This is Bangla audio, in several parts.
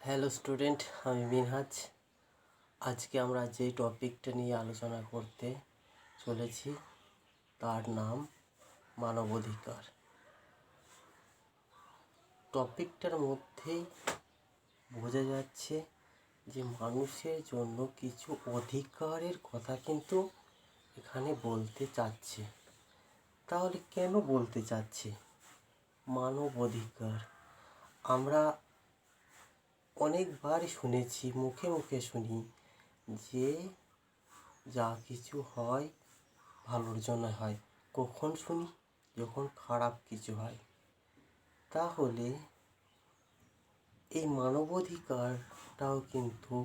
হ্যালো স্টুডেন্ট, আমি মিনহাজ। আজকে আমরা যে টপিকটা নিয়ে আলোচনা করতে চলেছি তার নাম মানবাধিকার। টপিকটার মধ্যেই বোঝা যাচ্ছে যে মানুষের জন্য কিছু অধিকারের কথা কিন্তু এখানে বলতে চাচ্ছে। তাহলে কেন বলতে চাচ্ছে মানবাধিকার? আমরা অনেকবারই শুনেছি, মুখে মুখে শুনি যে যা কিছু হয় ভালোর জন্য হয়। কখন শুনি? যখন খারাপ কিছু হয়। তাহলে এই মানবাধিকারটাও কিন্তু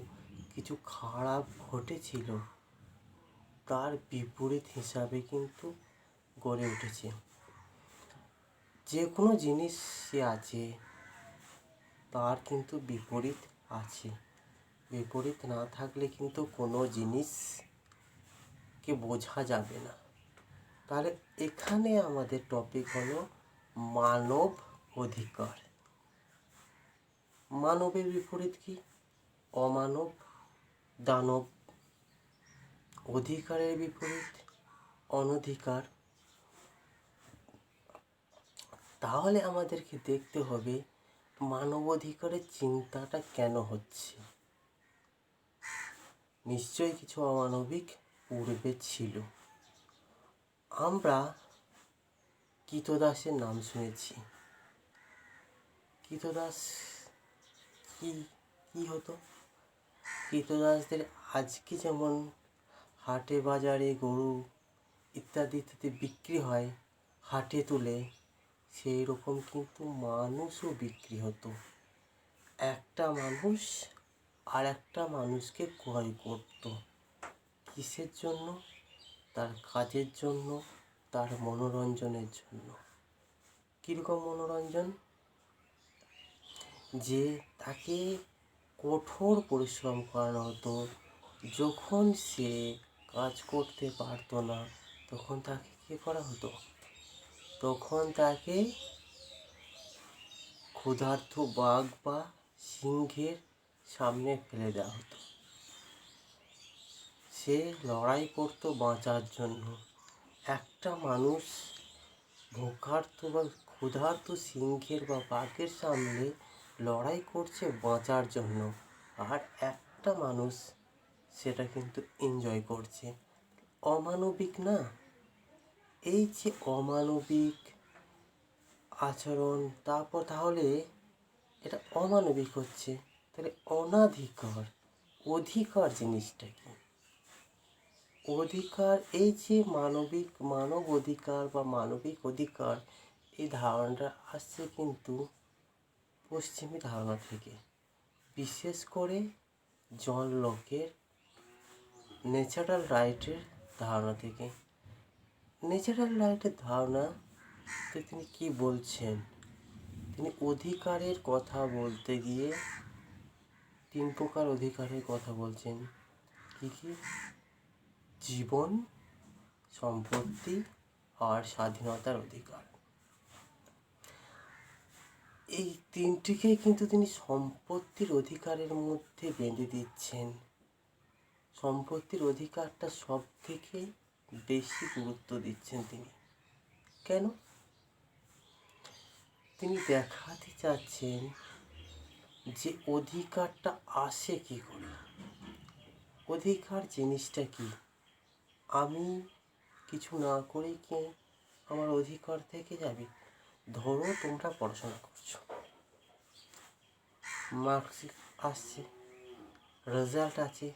কিছু খারাপ ঘটেছিল, তার বিপরীত হিসাবে কিন্তু গড়ে উঠেছে। যে কোনো জিনিসই আছে তার কিন্তু বিপরীত আছে। বিপরীত না থাকলে কিন্তু কোনো জিনিসকে বোঝা যাবে না। তাহলে এখানে আমাদের টপিক হলো মানব অধিকার। মানবের বিপরীত কি? অমানব, দানব। অধিকারের বিপরীত অনধিকার। তাহলে আমাদেরকে দেখতে হবে মানবাধিকারের চিন্তাটা কেন হচ্ছে। নিশ্চয়ই কিছু অমানবিক পূর্বে ছিল। আমরা কৃতদাসের নাম শুনেছি। কৃতদাস কি হতো? কৃতদাসদের আজকে যেমন হাটে বাজারে গরু ইত্যাদি ইত্যাদি বিক্রি হয়, হাটে তুলে, সেই রকম কিন্তু মানুষও বিক্রি হতো। একটা মানুষ আর একটা মানুষকে ক্রয় করত। কিসের জন্য? তার কাজের জন্য, তার মনোরঞ্জনের জন্য। কীরকম মনোরঞ্জন? যে তাকে কঠোর পরিশ্রম করানো হতো। যখন সে কাজ করতে পারতো না তখন তাকে কী করা হতো? তখন তাকে ক্ষুধার্ত বাঘ বা সিংহের সামনে ফেলে দেওয়া হতো। সে লড়াই করতো বাঁচার জন্য। একটা মানুষ ভোকার্ত বা ক্ষুধার্ত সিংহের বা বাঘের সামনে লড়াই করছে বাঁচার জন্য, আর একটা মানুষ সেটা কিন্তু এনজয় করছে। অমানবিক না? এই যে অমানবিক আচরণ, তারপর তাহলে এটা অমানবিক হচ্ছে। তাহলে অনাধিকার, অধিকার জিনিসটা কি? অধিকার, এই যে মানব অধিকার বা মানবিক অধিকার, এই ধারণাটা আসছে কিন্তু পশ্চিমী ধারণা থেকে। বিশেষ করে জন লকের ন্যাচারাল রাইটের ধারণা থেকে। ন্যাচারাল রাইটের ধারণাতে তিনি কি বলছেন? তিনি অধিকারের কথা বলতে গিয়ে 3 প্রকার অধিকারের কথা বলছেন। কি কি? জীবন, সম্পত্তি আর স্বাধীনতার অধিকার। এই তিনটিকেই কিন্তু তিনি সম্পত্তির অধিকারের মধ্যে বেঁধে দিচ্ছেন। সম্পত্তির অধিকারটা সব থেকে বেশি গুরুত্ব দিচ্ছেন তিনি। কেন? তিনি দেখাতে চাচ্ছেন যে অধিকারটা আসে কি করে। অধিকার জিনিসটা কি? আমি কিছু না করেই কি আমার অধিকার থেকে যাবে? ধরো তোমরা পড়াশোনা করছো, মার্কশিট আসছে, রেজাল্ট আছে,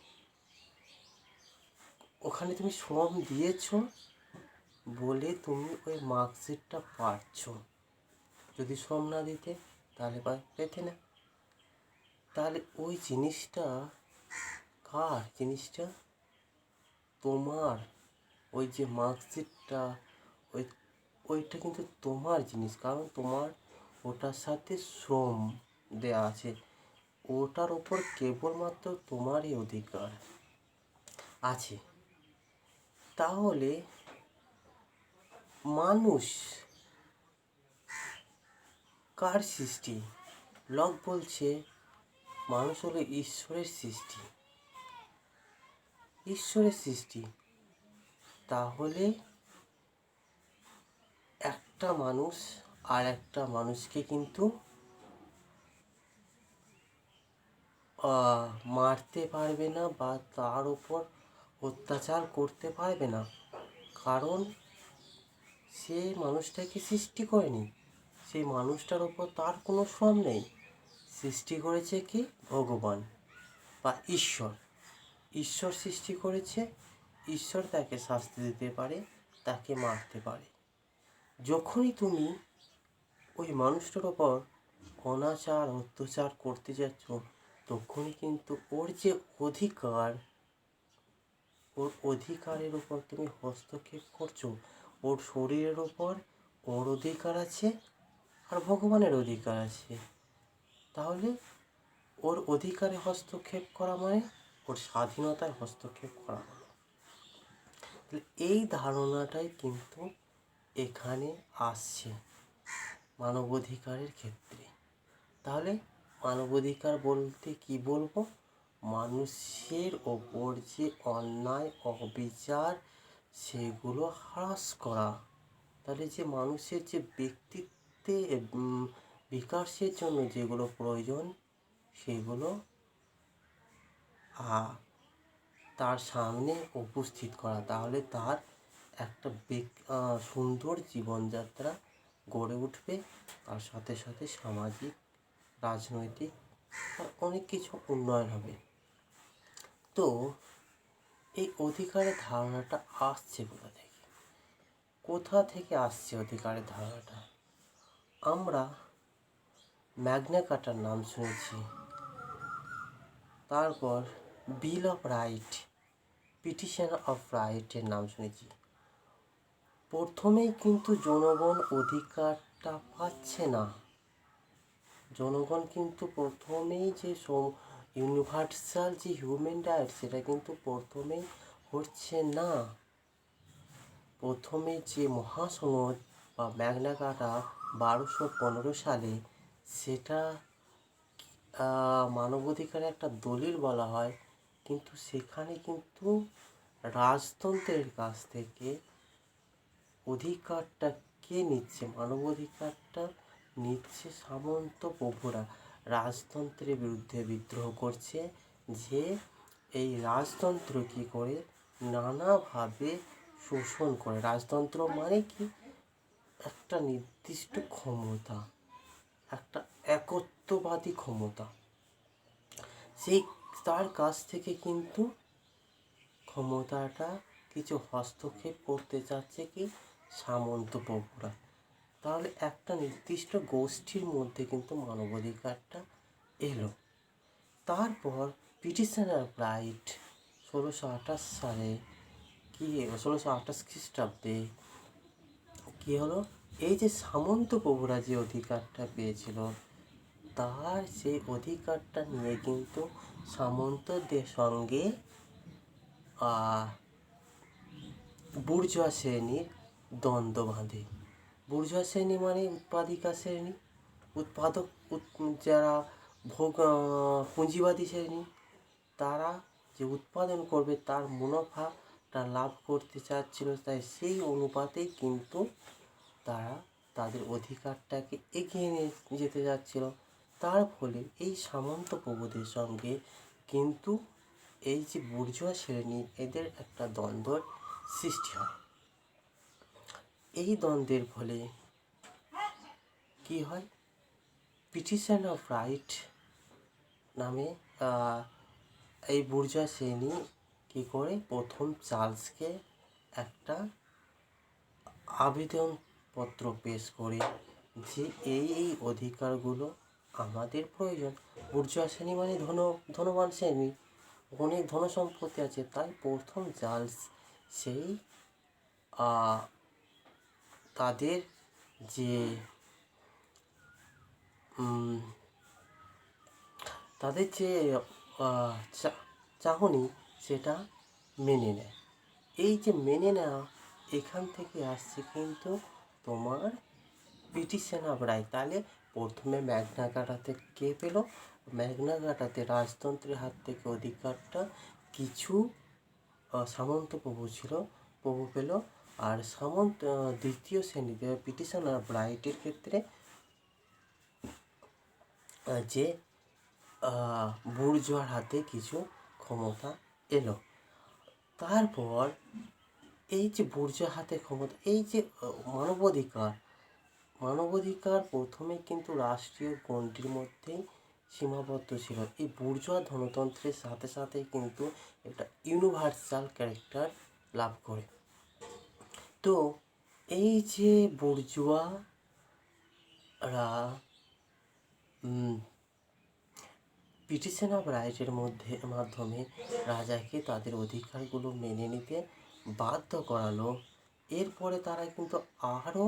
ওখানে তুমি শ্রম দিয়েছো বলে তুমি ওই মার্কশিটটা পাচ্ছ। যদি শ্রম না দিতে তাহলে পেতে না। তাহলে ওই জিনিসটা কার? জিনিসটা তোমার। ওই যে মার্কশিটটা, ওইটা কিন্তু তোমার জিনিস, কারণ তোমার ওটার সাথে শ্রম দেয়া আছে। ওটার ওপর কেবলমাত্র তোমারই অধিকার আছে। তাহলে মানুষ কার সৃষ্টি? লক বলছে মানুষ হলো ঈশ্বরের সৃষ্টি, ঈশ্বরের সৃষ্টি। তাহলে একটা মানুষ আর একটা মানুষকে কিন্তু মারতে পারবে না বা তার উপর অত্যাচার করতে পারবে না, কারণ সে মানুষটাকে সৃষ্টি করেনি, সেই মানুষটার উপর তার কোনো শ্রম নেই। সৃষ্টি করেছে কি? ভগবান বা ঈশ্বর। ঈশ্বর সৃষ্টি করেছে, ঈশ্বর তাকে শাস্তি দিতে পারে, তাকে মারতে পারে। যখনই তুমি ওই মানুষটার ওপর অনাচার অত্যাচার করতে যাচ্ছ, তখনই কিন্তু ওর যে অধিকার, ওর অধিকারের উপর তুমি হস্তক্ষেপ করছো। ওর শরীরের ওপর ওর অধিকার আছে আর ভগবানের অধিকার আছে। তাহলে ওর অধিকারে হস্তক্ষেপ করা মানে ওর স্বাধীনতায় হস্তক্ষেপ করা হলো। এই ধারণাটাই কিন্তু এখানে আসছে মানবাধিকারের ক্ষেত্রে। তাহলে মানবাধিকার বলতে কি বলবো? মানুষের ওপর যে অন্যায় অবিচার সেগুলো হ্রাস করা। তাহলে যে মানুষের যে ব্যক্তিত্বে বিকাশের জন্য যেগুলো প্রয়োজন সেগুলো তার সামনে উপস্থিত করা। তাহলে তার একটা সুন্দর জীবনযাত্রা গড়ে উঠবে, তার সাথে সাথে সামাজিক রাজনৈতিক অনেক কিছু উন্নয়ন হবে। তো এই অধিকারের ধারণাটা আসছে কোথা থেকে আসছে অধিকারের ধারণাটা? আমরা ম্যাগনা কার্টার নাম শুনেছি, তারপর বিল অফ রাইট, পিটিশন অফ রাইটের নাম শুনেছি। প্রথমেই কিন্তু জনগণ অধিকারটা পাচ্ছে না। জনগণ কিন্তু প্রথমেই যে ইউনিভার্সাল যে হিউম্যান রাইট সেটা কিন্তু প্রথমেই হচ্ছে না। প্রথমে যে মহাসনদ বা ম্যাগনা কার্টা 1215 সালে, সেটা মানবাধিকারের একটা দলিল বলা হয়, কিন্তু সেখানে কিন্তু রাজতন্ত্রের কাছ থেকে অধিকারটা কে নিচ্ছে? মানবাধিকারটা নিচ্ছে সামন্ত প্রভুরা। রাজতন্ত্রের বিরুদ্ধে বিদ্রোহ করছে, যে এই রাজতন্ত্র কী করে নানাভাবে শোষণ করে। রাজতন্ত্র মানে কি? একটা নির্দিষ্ট ক্ষমতা, একটা একত্ববাদী ক্ষমতা। সেই তার কাছ থেকে কিন্তু ক্ষমতাটা কিছু হস্তক্ষেপ করতে চাচ্ছে কি? সামন্ত প্রভুরা। তাহলে একটা নির্দিষ্ট গোষ্ঠীর মধ্যে কিন্তু মানবাধিকারটা এলো। তারপর পিটিশন অফ রাইট 1628 সালে, কি 1628 খ্রিস্টাব্দে কী হলো? এই যে সামন্ত প্রভুরা যে অধিকারটা পেয়েছিল, তার সেই অধিকারটা নিয়ে কিন্তু সামন্তদের সঙ্গে বুর্জোয়া শ্রেণীর দ্বন্দ্ব বাঁধে। বুর্জোয়া শ্রেণী মানে উৎপাদিকা শ্রেণী, উৎপাদক যারা পুঁজিবাদী শ্রেণী, তারা যে উৎপাদন করবে তার মুনাফাটা লাভ করতে চাচ্ছিল, তাই সেই অনুপাতেই কিন্তু তারা তাদের অধিকারটাকে এগিয়ে নিয়ে যেতে যাচ্ছিল। তার ফলে এই সামন্ত প্রভুদের সঙ্গে কিন্তু এই যে বুর্জোয়া শ্রেণী, এদের একটা দ্বন্দ্বের সৃষ্টি হয়। এই দ্বন্দ্বের ফলে কি হয়? পিটিশন অফ রাইট নামে এই বুর্জোয়া শ্রেণী কী করে প্রথম চার্লসকে একটা আবেদনপত্র পেশ করে যে এই অধিকারগুলো আমাদের প্রয়োজন। বুর্জোয়া শ্রেণী মানে ধনবান শ্রেণী, অনেক ধনসম্পত্তি আছে। তাই প্রথম চার্লস সেই তাদের যে চাহনি সেটা মেনে নেয়। এই যে মেনে নেওয়া, এখান থেকে আসছে কিন্তু তোমার পিটিশন অফ রাইট। তাহলে প্রথমে ম্যাগনা কার্টাতে কে পেল? ম্যাগনা কার্টাতে রাজতন্ত্রের হাত থেকে অধিকারটা কিছু সামন্ত প্রভু পেল। আর দ্বিতীয় শ্রেণীতে পিটিশনার রাইটের ক্ষেত্রে যে বুর্জোয়ার হাতে কিছু ক্ষমতা এলো। তারপর এই যে বুর্জোয়ার হাতে ক্ষমতা, এই যে মানবাধিকার প্রথমে কিন্তু রাষ্ট্রীয় গণ্ডির মধ্যেই সীমাবদ্ধ ছিল। এই বুর্জোয়া ধনতন্ত্রের সাথে সাথে কিন্তু একটা ইউনিভার্সাল ক্যারেক্টার লাভ করে। তো এই যে বুর্জোয়ারা পিটিশন অফ রাইটের মাধ্যমে রাজাকে তাদের অধিকারগুলো মেনে নিতে বাধ্য করালো। এরপরে তারা কিন্তু আরও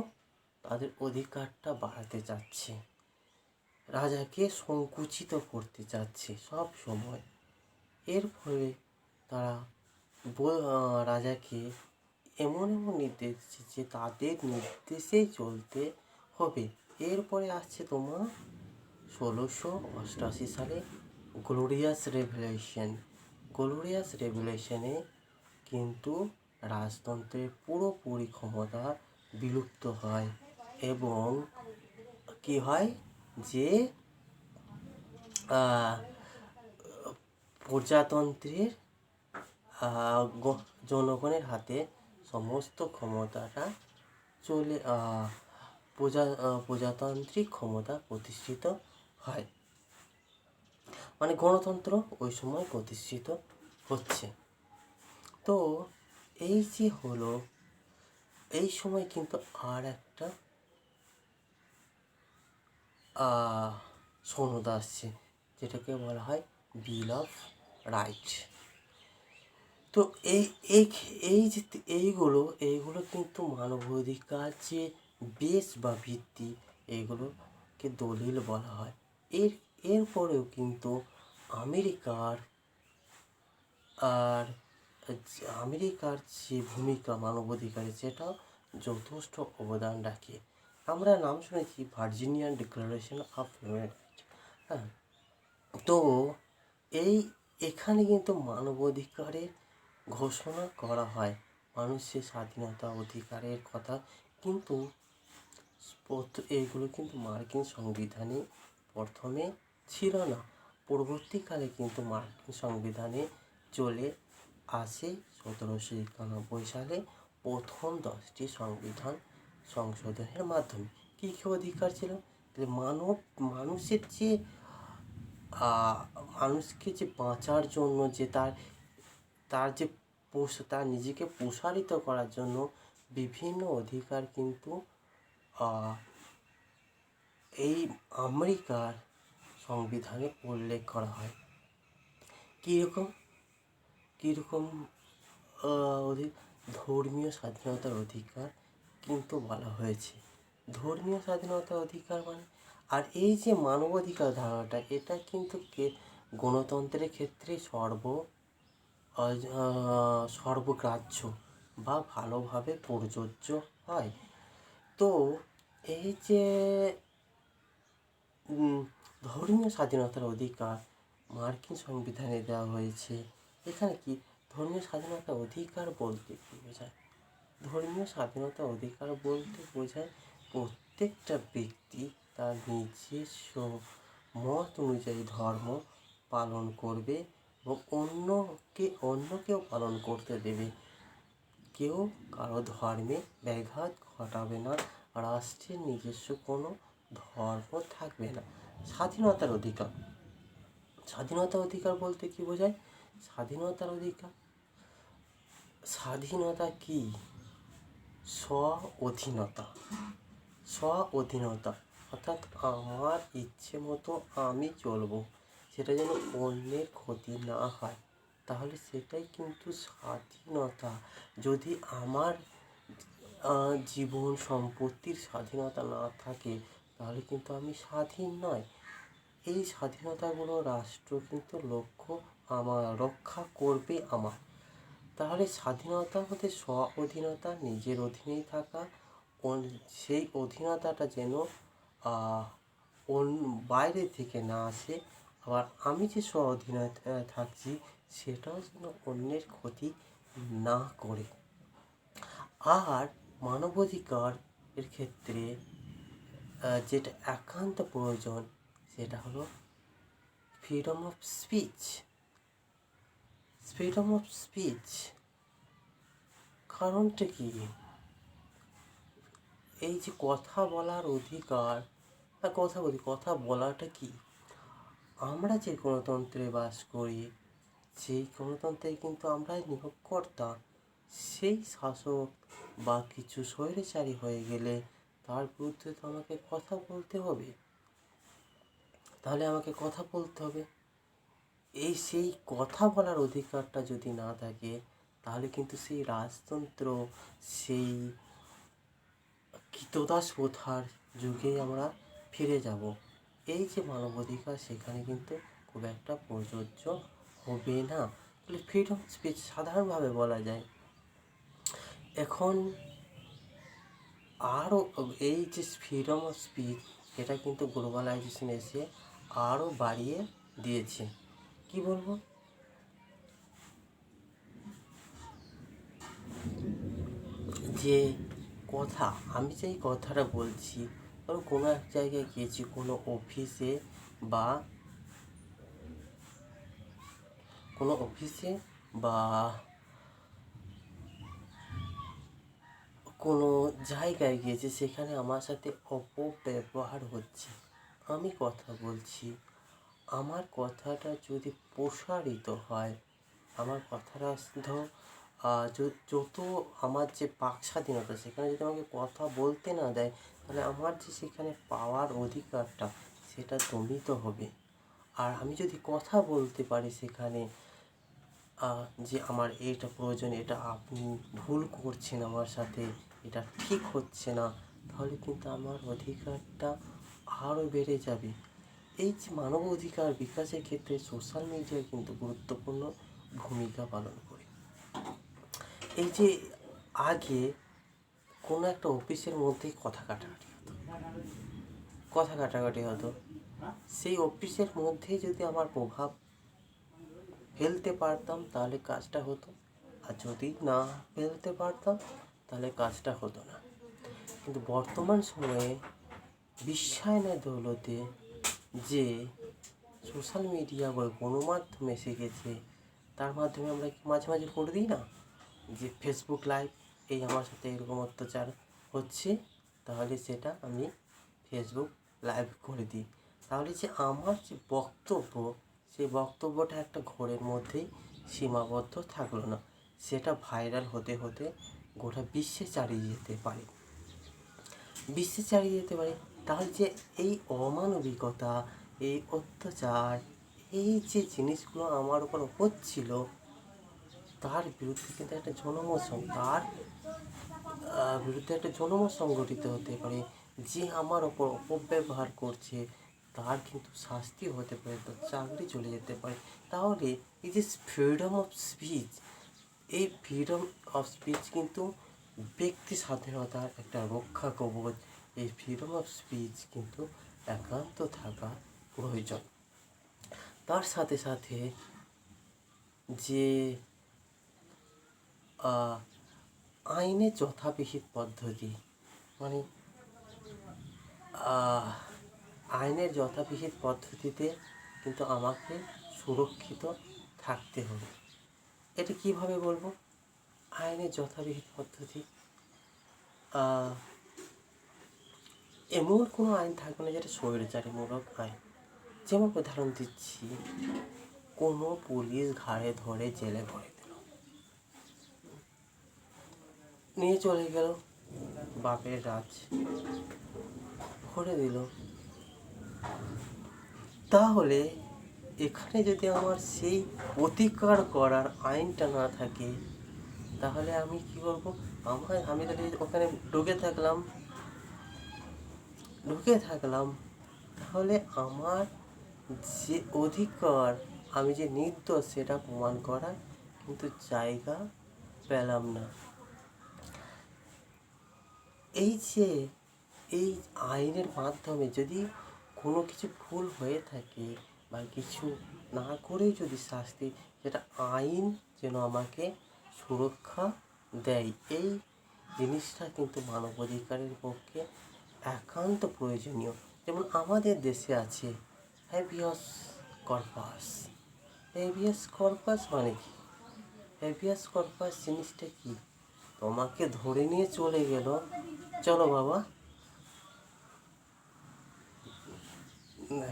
তাদের অধিকারটা বাড়াতে চাচ্ছে, রাজাকে সংকুচিত করতে চাচ্ছে সব সময়। এর ফলে তারা রাজাকে এমন নির্দেশ দিচ্ছে যে তাদের নির্দেশেই চলতে হবে। এরপরে আসছে তোমার 1688 সালে গ্লোরিয়াস রেভলিউশনে কিন্তু রাজতন্ত্রের পুরোপুরি ক্ষমতা বিলুপ্ত হয় এবং কি হয় যে প্রজাতন্ত্রের জনগণের হাতে সমস্ত ক্ষমতাটা চলে প্রজাতান্ত্রিক ক্ষমতা প্রতিষ্ঠিত হয়। মানে গণতন্ত্র ওই সময় প্রতিষ্ঠিত হচ্ছে। তো এই যে হলো, এই সময় কিন্তু আর একটা সনদ আসছে যেটাকে বলা হয় বিল অফ রাইট। তো এইগুলো কিন্তু মানবাধিকার যে বেস বা ভিত্তি, এইগুলোকে দলিল বলা হয়। এরপরেও কিন্তু আমেরিকার যে ভূমিকা মানবাধিকারে, সেটা যথেষ্ট অবদান রাখে। আমরা নাম শুনেছি ভার্জিনিয়ান ডিক্লারেশন অফ হিউম্যান রাইটস। হ্যাঁ, তো এখানে কিন্তু মানবাধিকারের ঘোষণা করা হয়, মানুষের স্বাধীনতা অধিকারের কথা। কিন্তু এইগুলো কিন্তু মার্কিন সংবিধানে প্রথমে ছিল না, পরবর্তীকালে কিন্তু মার্কিন সংবিধানে চলে আসে 1791 সালে প্রথম 10টি সংবিধান সংশোধনের মাধ্যমে। কী কী অধিকার ছিল? মানুষের যে মানুষকে যে বাঁচার জন্য, যে তার নিজেকে প্রসারিত করার জন্য বিভিন্ন অধিকার কিন্তু এই আমেরিকার সংবিধানে উল্লেখ করা হয়। কীরকম ধর্মীয় স্বাধীনতার অধিকার কিন্তু বলা হয়েছে। ধর্মীয় স্বাধীনতার অধিকার মানে, আর এই যে মানবাধিকার ধারণাটা, এটা কিন্তু গণতন্ত্রের ক্ষেত্রে সর্বগ্রাহ্য বা ভালোভাবে প্রযোজ্য হয়। তো এই যে ধর্মীয় স্বাধীনতার অধিকার মার্কিন সংবিধানে দেওয়া হয়েছে, এখানে কি ধর্মীয় স্বাধীনতার অধিকার বলতে কী বোঝায়? ধর্মীয় স্বাধীনতা অধিকার বলতে বোঝায় প্রত্যেকটা ব্যক্তি তার নিজস্ব মত অনুযায়ী ধর্ম পালন করবে এবং অন্যকেও পালন করতে দেবে। কেউ কারো ধর্মে ব্যাঘাত ঘটাবে না, রাষ্ট্রের নিজস্ব কোনো ধর্ম থাকবে না। স্বাধীনতার অধিকার বলতে কী বোঝায়? স্বাধীনতা কি? স্বাধীনতা অর্থাৎ আমার ইচ্ছে মতো আমি চলবো, সেটা যেন অন্যের ক্ষতি না হয়, তাহলে সেটাই কিন্তু স্বাধীনতা। যদি আমার জীবন সম্পত্তির স্বাধীনতা না থাকে, তাহলে কিন্তু আমি স্বাধীন নয়। এই স্বাধীনতাগুলো রাষ্ট্র কিন্তু রক্ষা করবে আমার। তাহলে স্বাধীনতা হতে অধীনতা, নিজের অধীনেই থাকা, সেই অধীনতাটা যেন বাইরে থেকে না আসে, আবার আমি যে স্ব অধীনে থাকছি সেটাও যেন অন্যের ক্ষতি না করে। আর মানবাধিকার এর ক্ষেত্রে যেটা একান্ত প্রয়োজন সেটা হলো freedom of speech. Freedom of speech কারণটা কি? এই যে কথা বলার অধিকার, কথা বলাটা কি? আমরা যে গণতন্ত্রে বাস করি সেই গণতন্ত্রে কিন্তু আমরাই নিয়োগকর্তা। সেই শাসক বা কিছু স্বৈরাচারী হয়ে গেলে তার বিরুদ্ধে তো আমাকে কথা বলতে হবে। তাহলে আমাকে কথা বলতে হবে। সেই কথা বলার অধিকারটা যদি না থাকে তাহলে কিন্তু সেই রাজতন্ত্র, সেই কৃতদাস প্রথার যুগে আমরা ফিরে যাব। এই যে মানবাধিকার সেখানে কিন্তু খুব একটা প্রযোজ্য হবে না। তাহলে ফ্রিডম স্পিচ সাধারণভাবে বলা যায়। এখন আরও এই যে ফ্রিডম অফ স্পিচ এটা কিন্তু গ্লোবালাইজেশন এসে আরও বাড়িয়ে দিয়েছে। কি বলবো, যে কথা, আমি যে কথাটা বলছি, ধরো কোনো এক জায়গায় গিয়েছি, কোনো অফিসে বা কোনো জায়গায় গিয়েছি, সেখানে আমার সাথে অপব্যবহার হচ্ছে। আমি কথা বলছি, আমার কথাটা যদি প্রসারিত হয়, আমার কথাটা ধরো যত আমার যে বাক স্বাধীনতা সেখানে যদি আমাকে কথা বলতে না দেয় তাহলে আমার যে সেখানে পাওয়ার অধিকারটা সেটা দমিত হবে। আর আমি যদি কথা বলতে পারি সেখানে যে আমার এটা প্রয়োজন, এটা আপনি ভুল করছেন আমার সাথে, এটা ঠিক হচ্ছে না, তাহলে কিন্তু আমার অধিকারটা আরও বেড়ে যাবে। এই যে মানব অধিকার বিকাশের ক্ষেত্রে সোশ্যাল মিডিয়া কিন্তু গুরুত্বপূর্ণ ভূমিকা পালন করে। এই যে আগে কোনো একটা অফিসের মধ্যেই কথা কাটাকাটি হতো, সেই অফিসের মধ্যে যদি আমার প্রভাব ফেলতে পারতাম তাহলে কাজটা হতো, আর যদি না ফেলতে পারতাম তাহলে কাজটা হতো না। কিন্তু বর্তমান সময়ে বিশ্বায়নের দৌলতে যে সোশ্যাল মিডিয়া বা গণমাধ্যম এসে গেছে, তার মাধ্যমে আমরা মাঝে মাঝে করে দিই না যে ফেসবুক লাইভ, এই আমার সাথে এরকম অত্যাচার হচ্ছে, তাহলে সেটা আমি ফেসবুক লাইভ করে দিই। তাহলে যে আমার যে বক্তব্য, সেই বক্তব্যটা একটা ঘরের মধ্যেই সীমাবদ্ধ থাকলো না, সেটা ভাইরাল হতে হতে গোটা বিশ্বে চালিয়ে যেতে পারে। তাহলে যে এই অমানবিকতা, এই অত্যাচার, এই যে জিনিসগুলো আমার উপর হচ্ছিল, তার বিরুদ্ধে কিন্তু একটা জনমত সংগঠিত হতে পারে। যে আমার ওপর অপব্যবহার করছে তার কিন্তু শাস্তি হতে পারে, তার চাকরি চলে যেতে পারে। তাহলে এই যে ফ্রিডম অফ স্পিচ, এই ফ্রিডম অফ স্পিচ কিন্তু ব্যক্তি স্বাধীনতার একটা রক্ষা কবচ। এই ফ্রিডম অফ স্পিচ কিন্তু একান্ত থাকা প্রয়োজন। তার সাথে সাথে যে আইনের যথাবিহিত পদ্ধতি, মানে আইনের যথাবিহিত পদ্ধতিতে কিন্তু আমাকে সুরক্ষিত থাকতে হবে। এটা কিভাবে বলবো? আইনের যথাবিহিত পদ্ধতি, এমন কোনো আইন থাকবে না যেটা স্বৈরাচারীমূলক আইন। যেমন উদাহরণ দিচ্ছি, কোনো পুলিশ ঘাড়ে ধরে জেলে ভরে দিল, নিয়ে চলে গেল, বাপের রাজ ভরে দিল। তাহলে এখানে যদি আমার সেই প্রতিকার করার আইনটা না থাকে তাহলে আমি কি করবো? আমি তাহলে ওখানে ঢুকে থাকলাম, তাহলে আমার যে অধিকার, আমি যে নির্দোষ সেটা প্রমাণ করার কিন্তু জায়গা পেলাম না। এই যে এই আইনের মাধ্যমে যদি কোনো কিছু ভুল হয়ে থাকে বা কিছু না করেই যদি শাস্তি, সেটা আইন যেন আমাকে সুরক্ষা দেয়। এই জিনিসটা কিন্তু মানবাধিকারের পক্ষে একান্ত প্রয়োজনীয়। যেমন আমাদের দেশে আছে হ্যাবিয়াস কর্পাস। হ্যাবিয়াস কর্পাস মানে কি? হ্যাবিয়াস কর্পাস জিনিসটা কি? তোমাকে ধরে নিয়ে চলে গেল, চলো বাবা,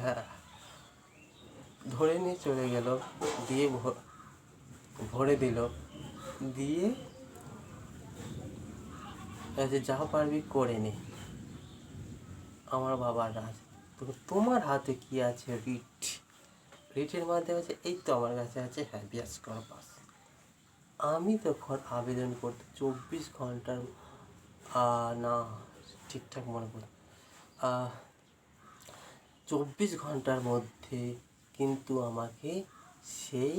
হ্যাঁ, ধরে নিয়ে চলে গেল, দিয়ে ভরে দিল, দিয়ে যা পারবি করে নে, আমার বাবার রাজ। তো তোমার হাতে কি আছে? রিটের মাধ্যমে আছে, এই তো আমার কাছে আছে হ্যাবিয়াস কর্পাস। আমি তখন আবেদন করতে 24 ঘন্টার না, ঠিকঠাক মনে পড়ে 24 ঘন্টার মধ্যে কিন্তু আমাকে সেই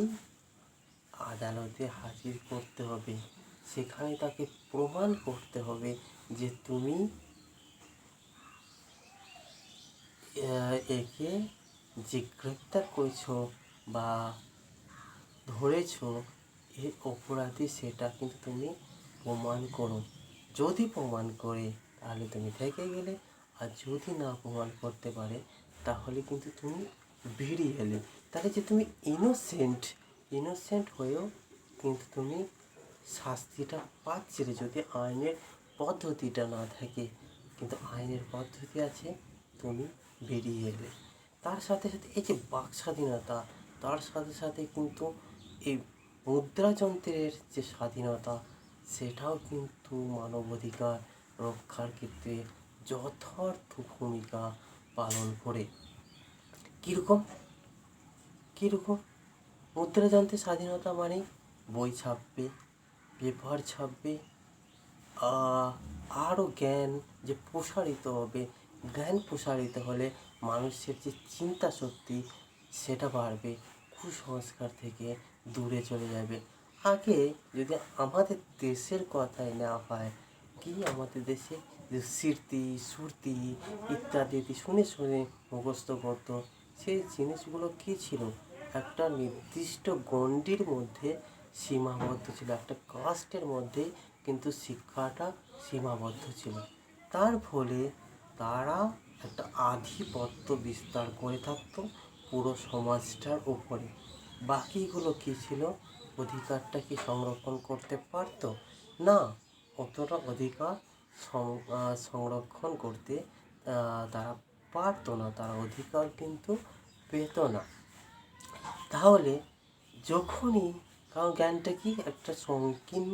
আদালতে হাজির করতে হবে। সেখানে তাকে প্রমাণ করতে হবে যে তুমি একে যে গ্রেপ্তার করেছো বা ধরেছো, এর অপরাধী সেটা কিন্তু তুমি প্রমাণ করো। যদি প্রমাণ করে তাহলে তুমি থেকে গেলে, আর যদি না প্রমাণ করতে পারে তাহলে কিন্তু তুমি বেরিয়ে এলে। তাহলে যে তুমি ইনোসেন্ট হয়েও কিন্তু তুমি শাস্তিটা পাচ্ছিলে যদি আইনের পদ্ধতিটা না থাকে। কিন্তু আইনের পদ্ধতি আছে, তুমি বেরিয়ে এলে। তার সাথে সাথে এই যে বাক স্বাধীনতা, তার সাথে সাথে কিন্তু এই মুদ্রাযন্ত্রের যে স্বাধীনতা, সেটাও কিন্তু মানবাধিকার রক্ষার ক্ষেত্রে যথার্থ ভূমিকা পালন করে। কীরকম কীরকম মুদ্রাযন্ত্রের স্বাধীনতা মানে বই ছাপবে, পেপার ছাপবে, আরও জ্ঞান যে প্রসারিত হবে। জ্ঞান প্রসারিত হলে মানুষের যে চিন্তা শক্তি সেটা বাড়বে, কুসংস্কার থেকে দূরে চলে যাবে। আগে যদি আমাদের দেশের কথাই নেওয়া হয়, কি আমাদের দেশে যে স্মৃতি সুরতি ইত্যাদি শুনে শুনে মুখস্থ করতো, সেই জিনিসগুলো কী ছিল? একটা নির্দিষ্ট গণ্ডির মধ্যে সীমাবদ্ধ ছিল, একটা কাস্টের মধ্যে কিন্তু শিক্ষাটা সীমাবদ্ধ ছিল। তার ফলে তারা একটা আধিপত্য বিস্তার করে থাকতো পুরো সমাজটার উপরে। বাকিগুলো কী ছিল? অধিকারটা কি সংরক্ষণ করতে পারতো না, অতটা অধিকার সংরক্ষণ করতে তারা পারতো না, তারা অধিকার কিন্তু পেত না। তাহলে যখনই, কারণ জ্ঞানটা কি একটা সংকীর্ণ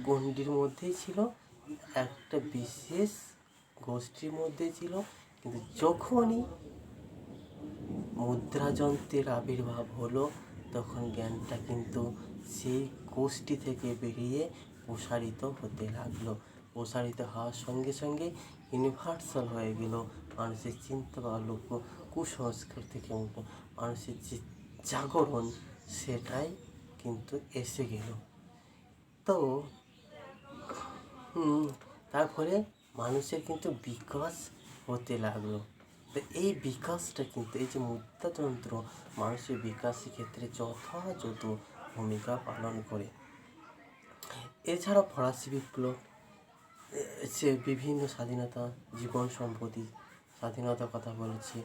গণ্ডির মধ্যেই ছিল, একটা বিশেষ গোষ্ঠীর মধ্যে ছিল। কিন্তু যখনই মুদ্রাযন্ত্রের আবির্ভাব হলো, তখন জ্ঞানটা কিন্তু সেই গোষ্ঠী থেকে বেরিয়ে প্রসারিত হতে লাগলো। প্রসারিত হওয়ার সঙ্গে সঙ্গে ইউনিভার্সাল হয়ে গেল। মানুষের চিন্তা ভাবনা, কুসংস্কার থেকে মানুষের যে জাগরণ, সেটাই কিন্তু এসে গেল। তো তার ফলে মানুষের কিন্তু বিকাশ হতে লাগলো। তো এই বিকাশটা কিন্তু, এই যে মুদ্রাযন্ত্র মানুষের বিকাশের ক্ষেত্রে যথাযথ ভূমিকা পালন করে। এছাড়া ফরাসি বিপ্লব, সে বিভিন্ন স্বাধীনতা, জীবন সম্পত্তি স্বাধীনতার কথা বলেছে,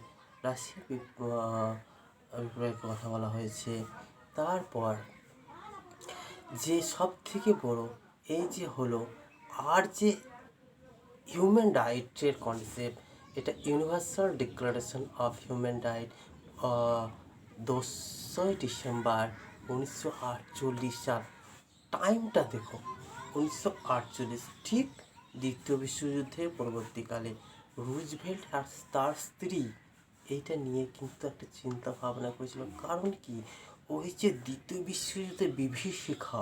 রাশিয়া বিপ্লবের কথা বলা হয়েছে। তারপর যে সব থেকে বড় এই যে হলো, আর যে হিউম্যান রাইটের কনসেপ্ট, এটা universal declaration of human right 2 December 1948 সাল। টাইমটা দেখো, 1948, ঠিক দ্বিতীয় বিশ্বযুদ্ধের পরবর্তীকালে। রুজভেল্ট আর তার স্ত্রী এইটা নিয়ে কিন্তু একটা চিন্তা ভাবনা করেছিল। কারণ কি, ওই যে দ্বিতীয় বিশ্বযুদ্ধের বিভীষিকা,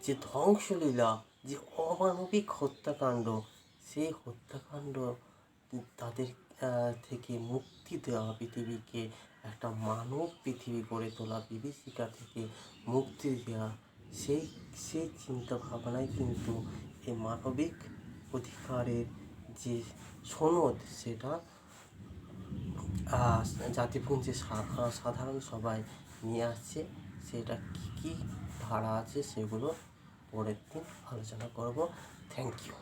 যে ধ্বংসলীলা, যে অমানবিক হত্যাকাণ্ড, সেই হত্যাকাণ্ড তাদের থেকে মুক্তি দেওয়া, পৃথিবীকে একটা মানব পৃথিবী গড়ে তোলা, বিভীষিকা থেকে মুক্তি দেওয়া, সেই সেই চিন্তা ভাবনায় কিন্তু এই মানবিক অধিকারের যে সনদ, সেটা জাতিপুঞ্জে সাধারণ সবাই নিয়ে আসছে, সেটা কী কী ধারা আছে সেগুলো পরের দিন আলোচনা করব। Thank you.